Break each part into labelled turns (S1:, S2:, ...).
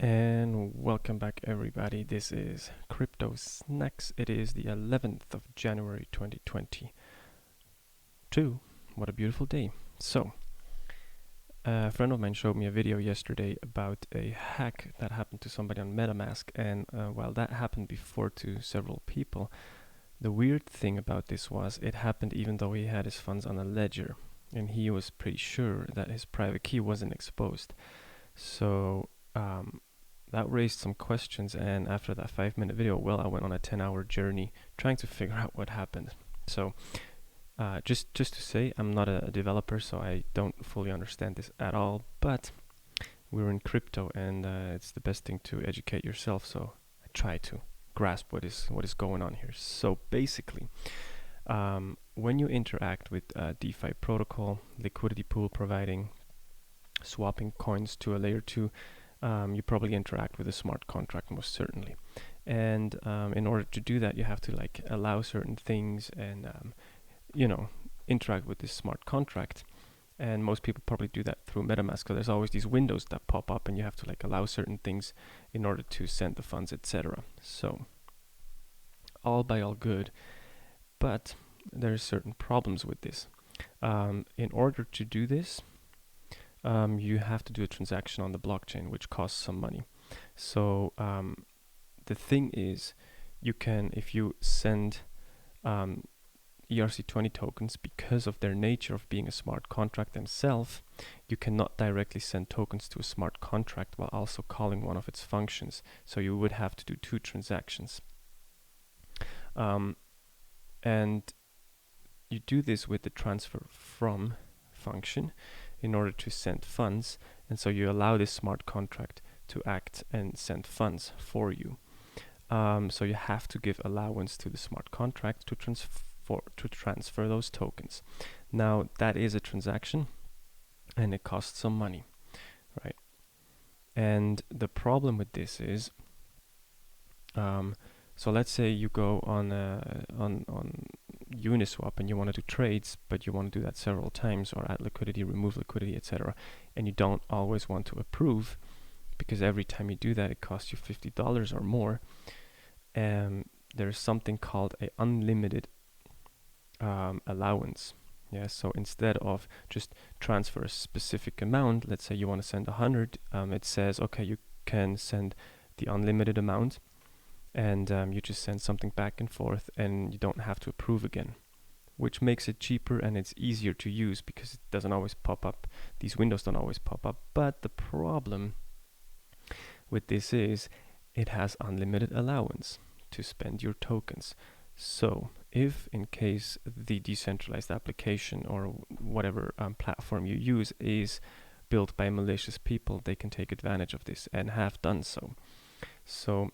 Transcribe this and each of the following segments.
S1: And welcome back, everybody. This is Crypto Snacks. It is the 11th of January 2022. What a beautiful day. So, a friend of mine showed me a video yesterday about a hack that happened to somebody on MetaMask. And while that happened before to several people, the weird thing about this was it happened even though he had his funds on a ledger. And he was pretty sure that his private key wasn't exposed. So, that raised some questions, and after that 5-minute video, well, I went on a 10-hour journey trying to figure out what happened. So just to say, I'm not a developer, so I don't fully understand this at all, but we're in crypto, and it's the best thing to educate yourself, so I try to grasp what is going on here. So basically, when you interact with DeFi protocol, liquidity pool providing, swapping coins to a layer 2, you probably interact with a smart contract, most certainly. And in order to do that, you have to allow certain things and interact with this smart contract. And most people probably do that through MetaMask. So there's always these windows that pop up, and you have to allow certain things in order to send the funds, etc. So all by all good, but there's certain problems with this. In order to do this, you have to do a transaction on the blockchain, which costs some money. So the thing is, you can, if you send ERC20 tokens, because of their nature of being a smart contract themselves, you cannot directly send tokens to a smart contract while also calling one of its functions. So you would have to do 2 transactions. And you do this with the transfer from function in order to send funds, and so you allow this smart contract to act and send funds for you. So you have to give allowance to the smart contract to transfer those tokens. Now that is a transaction, and it costs some money, right? And the problem with this is, so let's say you go on Uniswap and you want to do trades, but you want to do that several times, or add liquidity, remove liquidity, etc. And you don't always want to approve, because every time you do that, it costs you $50 or more. There's something called an unlimited allowance. Yeah, so instead of just transfer a specific amount, let's say you want to send 100, it says, okay, you can send the unlimited amount, and you just send something back and forth, and you don't have to approve again, which makes it cheaper and it's easier to use because it doesn't always pop up. These windows don't always pop up. But the problem with this is it has unlimited allowance to spend your tokens. So if in case the decentralized application or whatever platform you use is built by malicious people, they can take advantage of this and have done so. So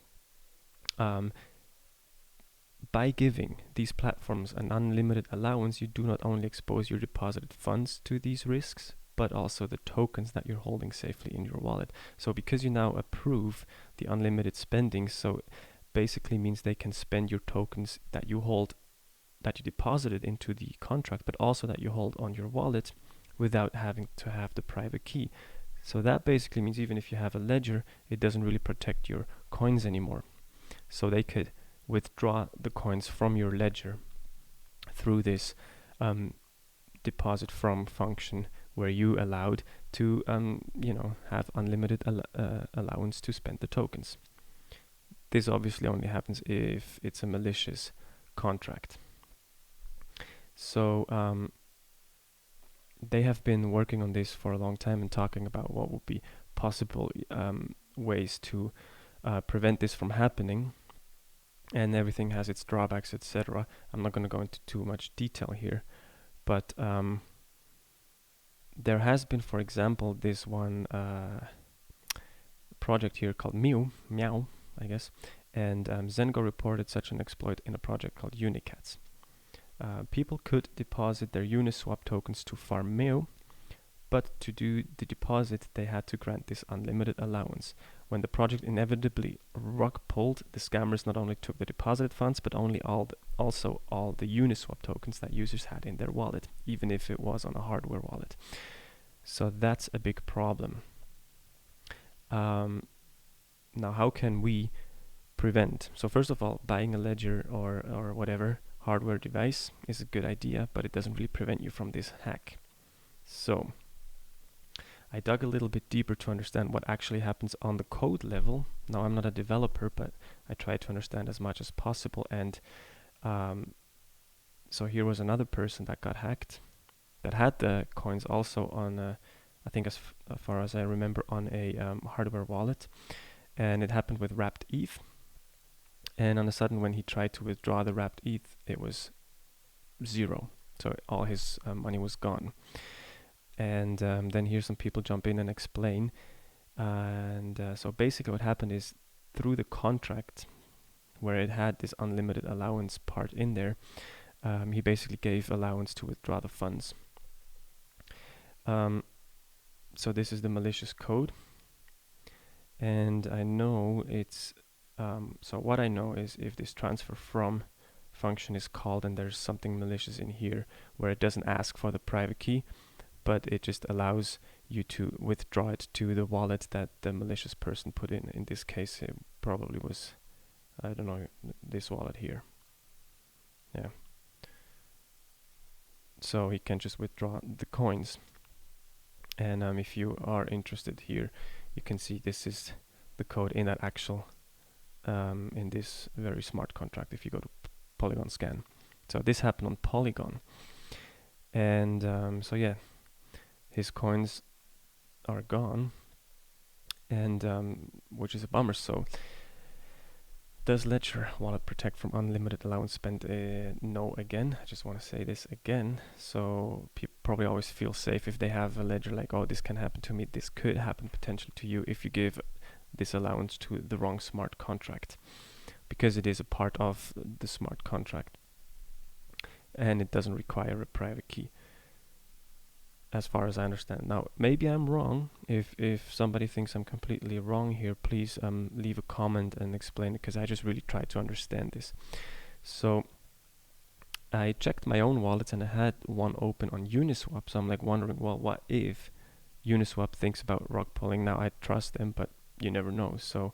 S1: by giving these platforms an unlimited allowance, you do not only expose your deposited funds to these risks, but also the tokens that you're holding safely in your wallet. So because you now approve the unlimited spending, so basically means they can spend your tokens that you hold, that you deposited into the contract, but also that you hold on your wallet without having to have the private key. So that basically means even if you have a ledger, it doesn't really protect your coins anymore. So they could withdraw the coins from your ledger through this deposit from function, where you allowed to have unlimited allowance to spend the tokens. This obviously only happens if it's a malicious contract. So they have been working on this for a long time and talking about what would be possible ways to prevent this from happening. And everything has its drawbacks, etc. I'm not going to go into too much detail here, but there has been, for example, this one project here called Meow, I guess, and Zengo reported such an exploit in a project called Unicats. People could deposit their Uniswap tokens to farm Meow, but to do the deposit, they had to grant this unlimited allowance. When the project inevitably rug pulled, the scammers not only took the deposited funds, but also all the Uniswap tokens that users had in their wallet, even if it was on a hardware wallet. So that's a big problem. Now, how can we prevent? So first of all, buying a ledger or whatever hardware device is a good idea, but it doesn't really prevent you from this hack. So I dug a little bit deeper to understand what actually happens on the code level. Now, I'm not a developer, but I tried to understand as much as possible. And so here was another person that got hacked, that had the coins also on, I think as far as I remember, on a hardware wallet. And it happened with wrapped ETH. And on a sudden, when he tried to withdraw the wrapped ETH, it was 0. So all his money was gone. And then here some people jump in and explain. And so basically what happened is, through the contract where it had this unlimited allowance part in there, he basically gave allowance to withdraw the funds. So this is the malicious code. And I know it's, so what I know is if this transfer from function is called and there's something malicious in here where it doesn't ask for the private key, but it just allows you to withdraw it to the wallet that the malicious person put in. In this case, it probably was, I don't know, this wallet here. Yeah. So he can just withdraw the coins. And if you are interested here, you can see this is the code in that actual, in this very smart contract if you go to Polygon scan. So this happened on Polygon. And so yeah, his coins are gone, and which is a bummer. So does Ledger wallet protect from unlimited allowance spent? No, again, I just want to say this again. So people probably always feel safe if they have a ledger, like, oh, this can happen to me, this could happen potentially to you if you give this allowance to the wrong smart contract, because it is a part of the smart contract and it doesn't require a private key, as far as I understand. Now, maybe I'm wrong. If somebody thinks I'm completely wrong here, please leave a comment and explain it, because I just really tried to understand this. So I checked my own wallets and I had one open on Uniswap, so I'm like wondering, well, what if Uniswap thinks about rug pulling? Now, I trust them, but you never know. So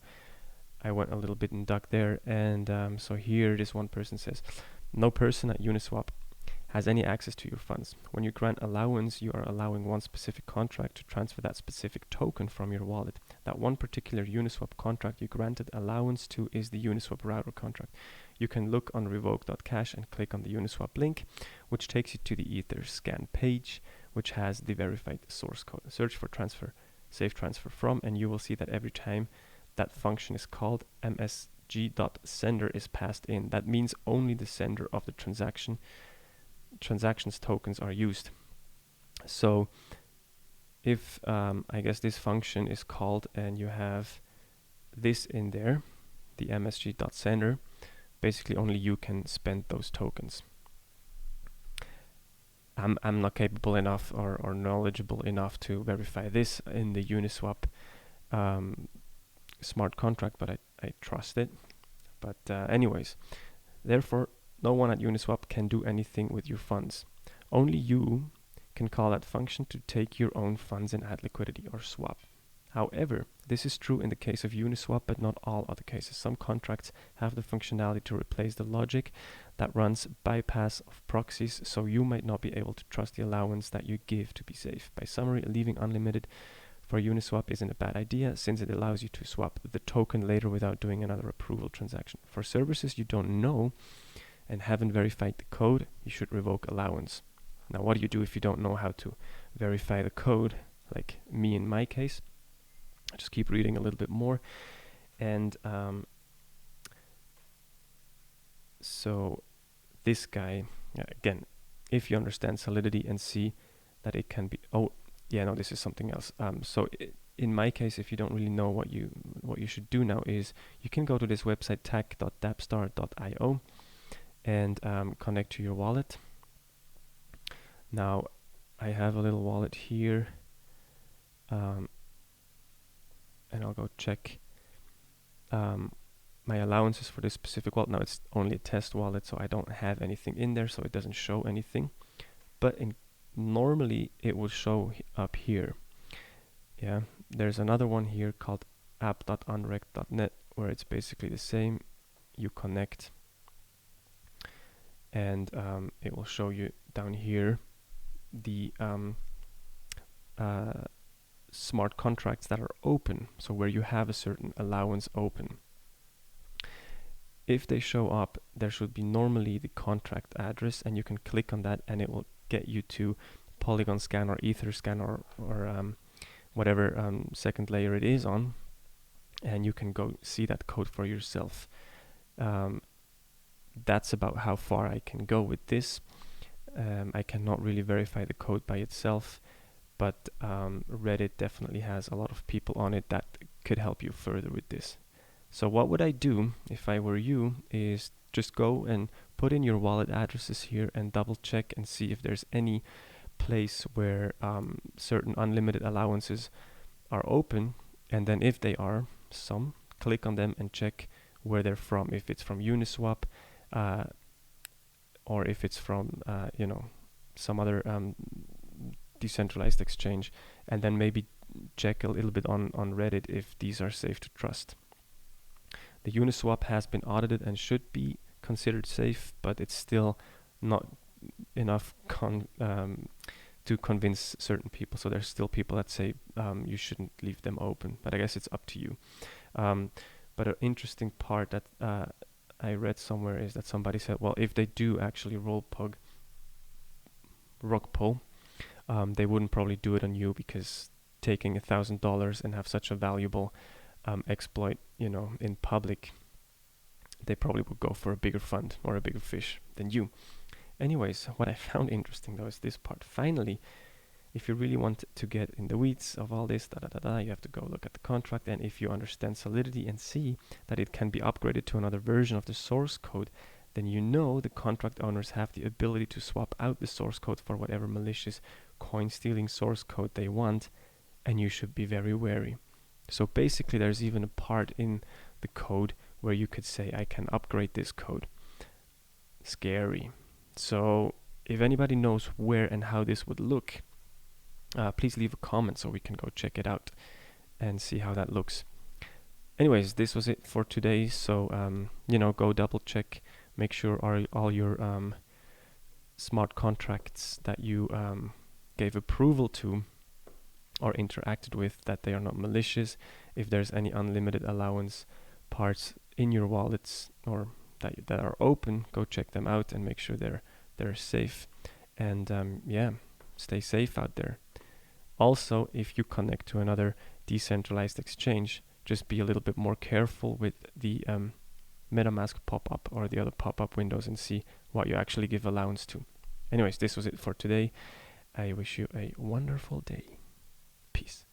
S1: I went a little bit and dug there, and so here this one person says, no person at Uniswap has any access to your funds. When you grant allowance, you are allowing one specific contract to transfer that specific token from your wallet. That one particular Uniswap contract you granted allowance to is the Uniswap router contract. You can look on revoke.cash and click on the Uniswap link, which takes you to the Ether scan page, which has the verified source code. Search for transfer, safe transfer from, and you will see that every time that function is called, msg.sender is passed in. That means only the sender of the transactions tokens are used. So if I guess this function is called and you have this in there, the msg.sender, basically only you can spend those tokens. I'm not capable enough or knowledgeable enough to verify this in the Uniswap smart contract, but I trust it. But anyways, therefore, no one at Uniswap can do anything with your funds. Only you can call that function to take your own funds and add liquidity or swap. However, this is true in the case of Uniswap, but not all other cases. Some contracts have the functionality to replace the logic that runs bypass of proxies, so you might not be able to trust the allowance that you give to be safe. By summary, leaving unlimited for Uniswap isn't a bad idea, since it allows you to swap the token later without doing another approval transaction. For services you don't know and haven't verified the code, you should revoke allowance. Now, what do you do if you don't know how to verify the code, like me in my case? I just keep reading a little bit more. And so this guy, again, if you understand Solidity and see that it can be, oh, yeah, no, this is something else. So in my case, if you don't really know what you should do now, is you can go to this website tac.dapstar.io and connect to your wallet. Now, I have a little wallet here, and I'll go check my allowances for this specific wallet. Now, it's only a test wallet, so I don't have anything in there, so it doesn't show anything. But normally, it will show up here. Yeah, there's another one here called app.unrect.net, where it's basically the same. You connect, and it will show you down here the smart contracts that are open, so where you have a certain allowance open. If they show up, there should be normally the contract address, and you can click on that and it will get you to Polygon scan or Etherscan or whatever second layer it is on, and you can go see that code for yourself. That's about how far I can go with this. I cannot really verify the code by itself, but Reddit definitely has a lot of people on it that could help you further with this. So what would I do if I were you is just go and put in your wallet addresses here and double check and see if there's any place where certain unlimited allowances are open, and then if they are some, click on them and check where they're from, if it's from Uniswap or if it's from some other decentralized exchange, and then maybe check a little bit on Reddit if these are safe to trust. The Uniswap has been audited and should be considered safe, but it's still not enough to convince certain people. So there's still people that say you shouldn't leave them open, but I guess it's up to you. But an interesting part that I read somewhere is that somebody said, well, if they do actually rug pull, they wouldn't probably do it on you, because taking $1,000 and have such a valuable exploit, in public, they probably would go for a bigger fund or a bigger fish than you. Anyways, what I found interesting though is this part. Finally, if you really want to get in the weeds of all this, you have to go look at the contract, and if you understand Solidity and see that it can be upgraded to another version of the source code, then the contract owners have the ability to swap out the source code for whatever malicious coin-stealing source code they want, and you should be very wary. So basically there's even a part in the code where you could say, I can upgrade this code. Scary. So if anybody knows where and how this would look, please leave a comment so we can go check it out and see how that looks. Anyways, this was it for today. So, go double check, make sure all your smart contracts that you gave approval to or interacted with, that they are not malicious. If there's any unlimited allowance parts in your wallets or that are open, go check them out and make sure they're safe. And stay safe out there. Also, if you connect to another decentralized exchange, just be a little bit more careful with the MetaMask pop-up or the other pop-up windows and see what you actually give allowance to. Anyways, this was it for today. I wish you a wonderful day. Peace.